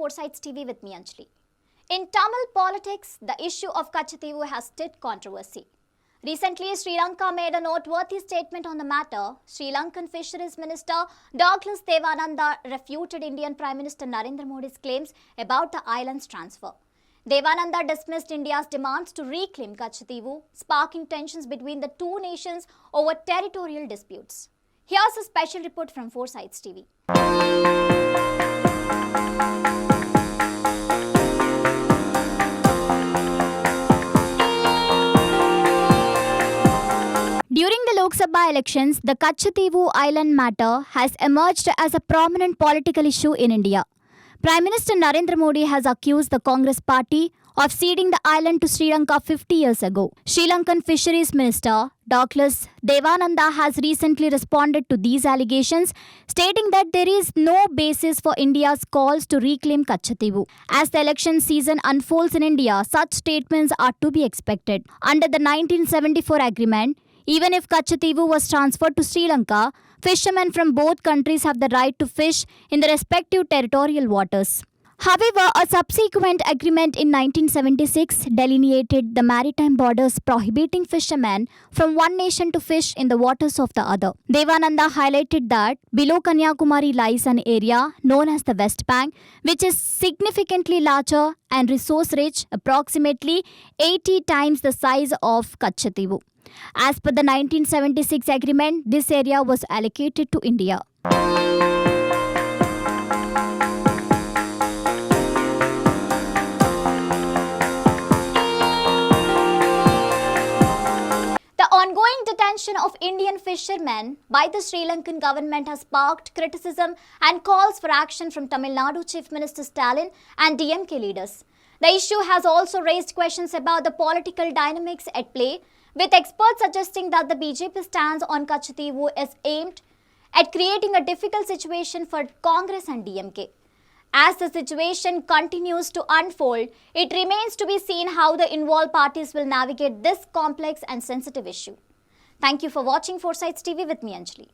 Foresights TV with me, Anjali. In Tamil politics, the issue of Kachativu has stirred controversy. Recently, Sri Lanka made a noteworthy statement on the matter. Sri Lankan Fisheries Minister Douglas Devananda refuted Indian Prime Minister Narendra Modi's claims about the island's transfer. Devananda dismissed India's demands to reclaim Kachativu, sparking tensions between the two nations over territorial disputes. Here's a special report from Foresights TV. During the Lok Sabha elections, the Kachativu Island matter has emerged as a prominent political issue in India. Prime Minister Narendra Modi has accused the Congress party of ceding the island to Sri Lanka 50 years ago. Sri Lankan Fisheries Minister Douglas Devananda has recently responded to these allegations, stating that there is no basis for India's calls to reclaim Kachativu. As the election season unfolds in India, such statements are to be expected. Under the 1974 agreement, even if Kachativu was transferred to Sri Lanka, fishermen from both countries have the right to fish in the respective territorial waters. However, a subsequent agreement in 1976 delineated the maritime borders, prohibiting fishermen from one nation to fish in the waters of the other. Devananda highlighted that below Kanyakumari lies an area known as the West Bank, which is significantly larger and resource-rich, approximately 80 times the size of Kachativu. As per the 1976 agreement, this area was allocated to India. The ongoing detention of Indian fishermen by the Sri Lankan government has sparked criticism and calls for action from Tamil Nadu Chief Minister Stalin and DMK leaders. The issue has also raised questions about the political dynamics at play, with experts suggesting that the BJP stance on Kachativu is aimed at creating a difficult situation for Congress and DMK. As the situation continues to unfold, it remains to be seen how the involved parties will navigate this complex and sensitive issue. Thank you for watching Foresights TV with me, Anjali.